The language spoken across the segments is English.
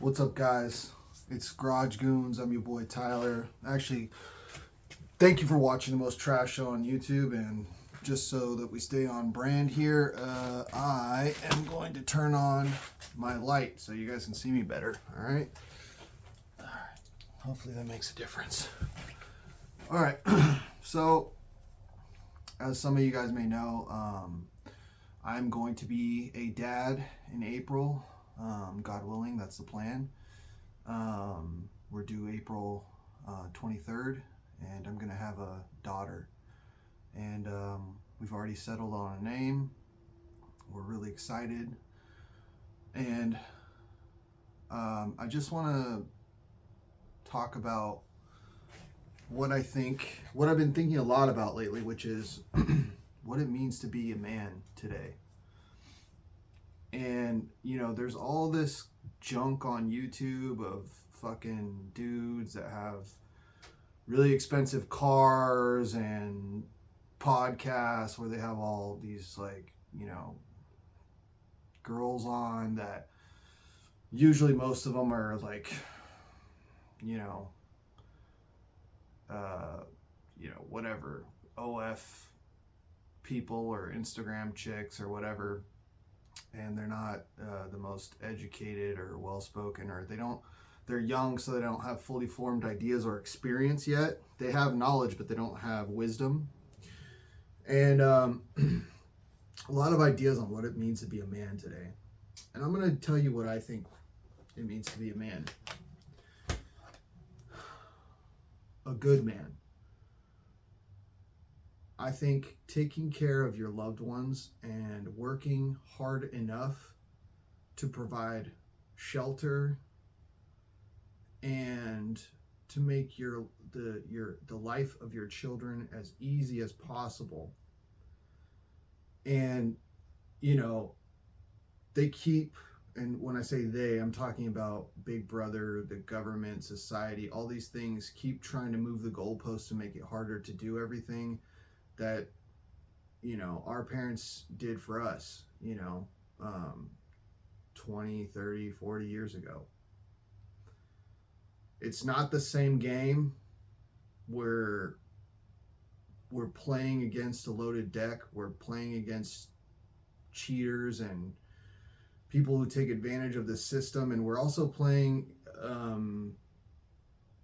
What's up, guys? It's Garage Goons. I'm your boy Tyler. Actually, thank you for watching the most trash show on YouTube. And just so that we stay on brand here, I am going to turn on my light so you guys can see me better. All right. Hopefully that makes a difference. All right. So, as some of you guys may know, I'm going to be a dad in April. God willing, that's the plan. We're due April 23rd, and I'm going to have a daughter. And we've already settled on a name. We're really excited. And I just want to talk about what I've been thinking a lot about lately, which is what it means to be a man today. And, there's all this junk on YouTube of fucking dudes that have really expensive cars and podcasts where they have all these, girls on that usually most of them are like, whatever, OF people or Instagram chicks or whatever. And they're not the most educated or well-spoken, or they're young, so they don't have fully formed ideas or experience yet. They have knowledge, but they don't have wisdom. And a lot of ideas on what it means to be a man today. And I'm going to tell you what I think it means to be a man. A good man. I think taking care of your loved ones and working hard enough to provide shelter and to make the life of your children as easy as possible. And they keep, and when I say they, I'm talking about Big Brother, the government, society, all these things keep trying to move the goalposts to make it harder to do everything that our parents did for us 20, 30, 40 years ago. It's not the same game where we're playing against a loaded deck. We're playing against cheaters and people who take advantage of the system, and we're also playing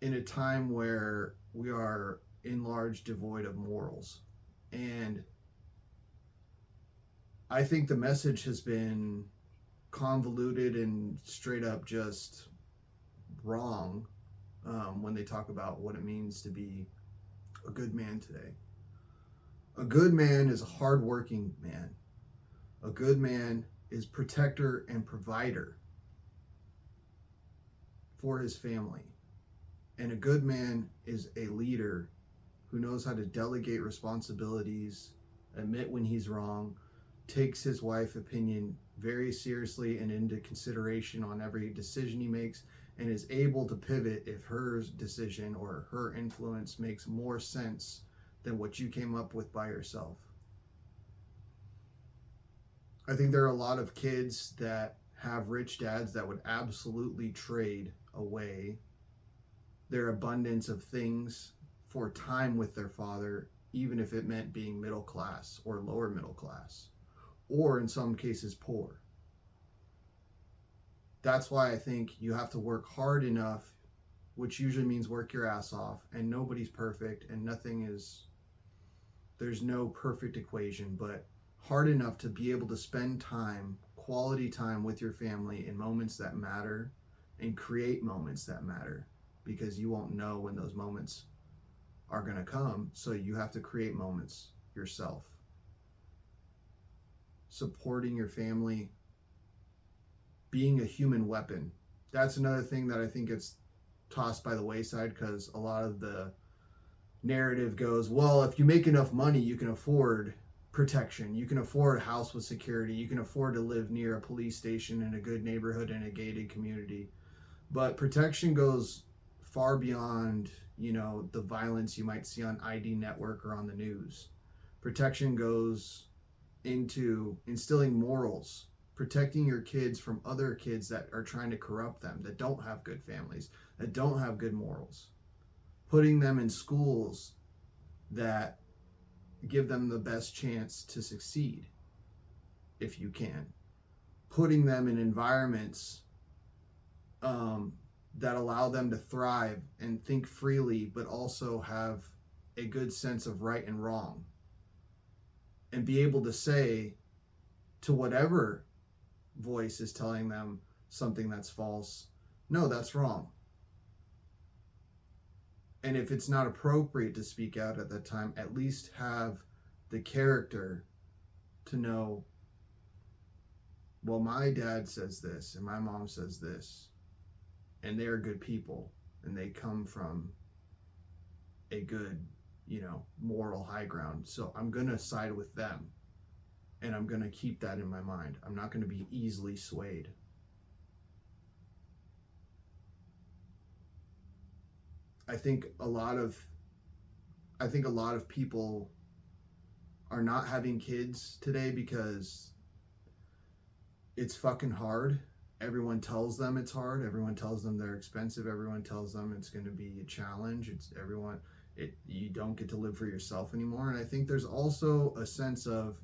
in a time where we are in large devoid of morals. And I think the message has been convoluted and straight up just wrong when they talk about what it means to be a good man today. A good man is a hardworking man. A good man is protector and provider for his family. And a good man is a leader who knows how to delegate responsibilities, admit when he's wrong, takes his wife's opinion very seriously and into consideration on every decision he makes, and is able to pivot if her decision or her influence makes more sense than what you came up with by yourself. I think there are a lot of kids that have rich dads that would absolutely trade away their abundance of things for time with their father, even if it meant being middle class or lower middle class, or in some cases poor. That's why I think you have to work hard enough, which usually means work your ass off, and nobody's perfect and there's no perfect equation, but hard enough to be able to spend time, quality time with your family in moments that matter and create moments that matter, because you won't know when those moments are going to come, so you have to create moments yourself. Supporting your family, being a human weapon. That's another thing that I think gets tossed by the wayside, because a lot of the narrative goes, well, if you make enough money, you can afford protection, you can afford a house with security, you can afford to live near a police station in a good neighborhood in a gated community. But protection goes far beyond the violence you might see on ID Network or on the news. Protection goes into instilling morals, protecting your kids from other kids that are trying to corrupt them, that don't have good families, that don't have good morals, putting them in schools that give them the best chance to succeed, if you can, putting them in environments that allow them to thrive and think freely, but also have a good sense of right and wrong, and be able to say to whatever voice is telling them something that's false, no, that's wrong. And if it's not appropriate to speak out at that time, at least have the character to know, well, my dad says this and my mom says this, and they're good people and they come from a good, moral high ground. So I'm going to side with them, and I'm going to keep that in my mind. I'm not going to be easily swayed. I think a lot of people are not having kids today because it's fucking hard. Everyone tells them it's hard. Everyone tells them they're expensive. Everyone tells them it's going to be a challenge. You don't get to live for yourself anymore. And I think there's also a sense of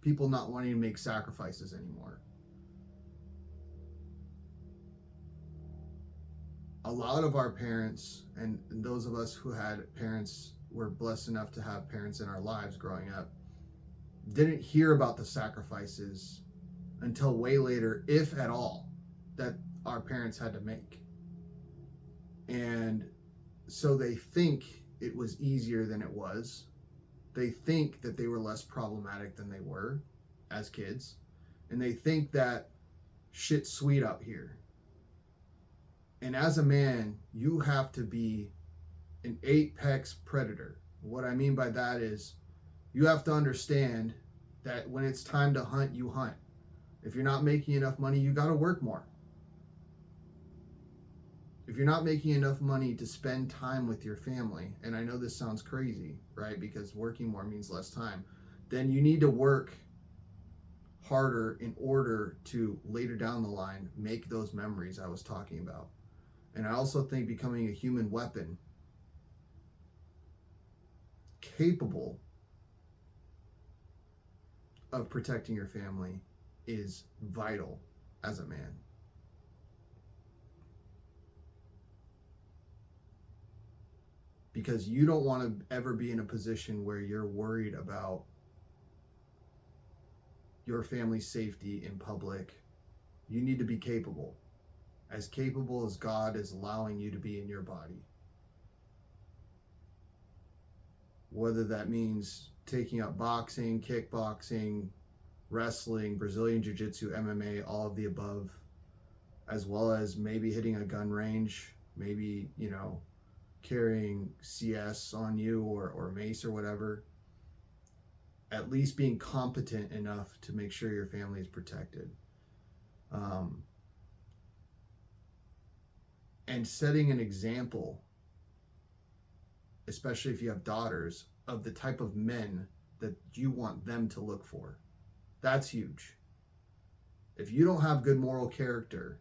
people not wanting to make sacrifices anymore. A lot of our parents, and those of us who had parents, were blessed enough to have parents in our lives growing up, didn't hear about the sacrifices until way later, if at all, that our parents had to make. And so they think it was easier than it was. They think that they were less problematic than they were as kids. And they think that shit's sweet out here. And as a man, you have to be an apex predator. What I mean by that is you have to understand that when it's time to hunt, you hunt. If you're not making enough money, you got to work more. If you're not making enough money to spend time with your family, and I know this sounds crazy, right? Because working more means less time, then you need to work harder in order to later down the line make those memories I was talking about. And I also think becoming a human weapon capable of protecting your family is vital as a man. Because you don't want to ever be in a position where you're worried about your family's safety in public. You need to be capable as God is allowing you to be in your body. Whether that means taking up boxing, kickboxing, wrestling, Brazilian Jiu-Jitsu, MMA, all of the above, as well as maybe hitting a gun range, maybe, carrying CS on you or mace or whatever. At least being competent enough to make sure your family is protected. And setting an example, especially if you have daughters, of the type of men that you want them to look for. That's huge. If you don't have good moral character,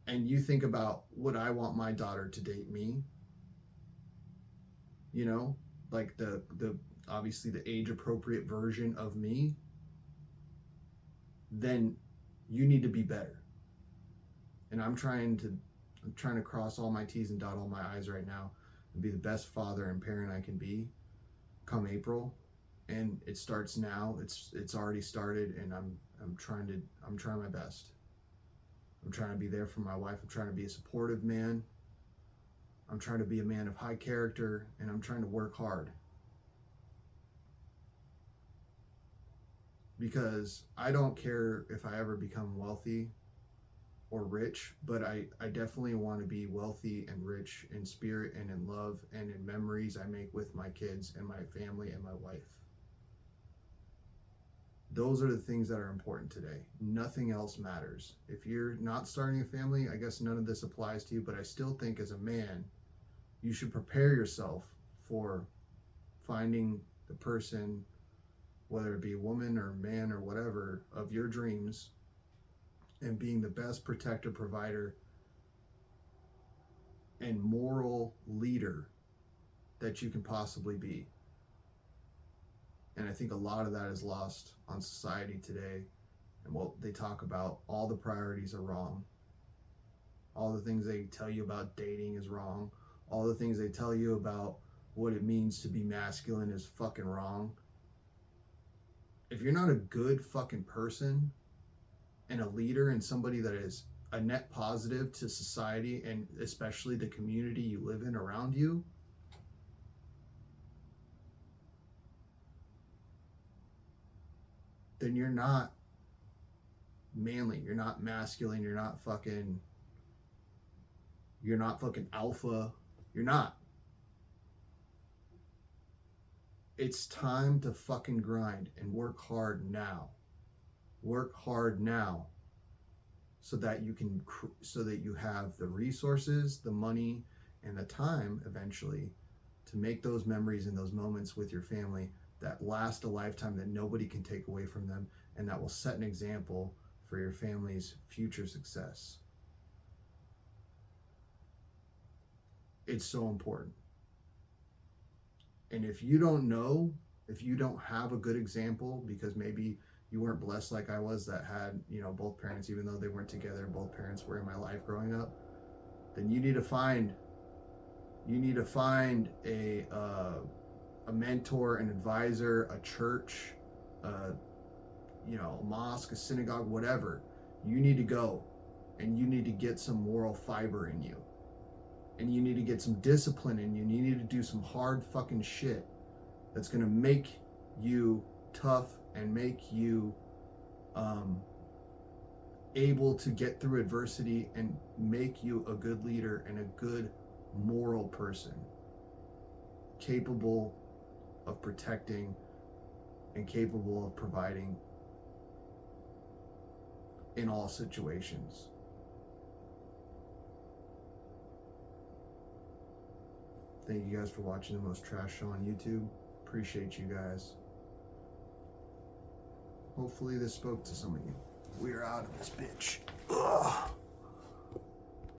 and you think about, would I want my daughter to date me? Like the obviously the age appropriate version of me, then you need to be better. And I'm trying to cross all my T's and dot all my I's right now and be the best father and parent I can be come April. And it starts now. It's already started, and I'm trying my best. I'm trying to be there for my wife. I'm trying to be a supportive man. I'm trying to be a man of high character, and I'm trying to work hard. Because I don't care if I ever become wealthy or rich, but I definitely want to be wealthy and rich in spirit and in love and in memories I make with my kids and my family and my wife. Those are the things that are important today. Nothing else matters. If you're not starting a family, I guess none of this applies to you, but I still think as a man, you should prepare yourself for finding the person whether it be woman or man or whatever, of your dreams, and being the best protector, provider, and moral leader that you can possibly be. And I think a lot of that is lost on society today. And what they talk about, all the priorities are wrong. All the things they tell you about dating is wrong. All the things they tell you about what it means to be masculine is fucking wrong. If you're not a good fucking person and a leader and somebody that is a net positive to society and especially the community you live in around you, then you're not manly, you're not masculine, you're not fucking alpha, you're not. It's time to fucking grind and work hard now. Work hard now so that you have the resources, the money, and the time eventually to make those memories and those moments with your family that last a lifetime, that nobody can take away from them, and that will set an example for your family's future success. It's so important. And if you don't know, if you don't have a good example, because maybe you weren't blessed like I was, that had, both parents, even though they weren't together, both parents were in my life growing up, then you need to find a mentor, an advisor, a church, a mosque, a synagogue, whatever. You need to go and you need to get some moral fiber in you. And you need to get some discipline in you. And you need to do some hard fucking shit that's going to make you tough and make you able to get through adversity and make you a good leader and a good moral person, capable of protecting and capable of providing in all situations. Thank you guys for watching the most trash show on YouTube. Appreciate you guys. Hopefully this spoke to some of you. We're out of this bitch. Ugh.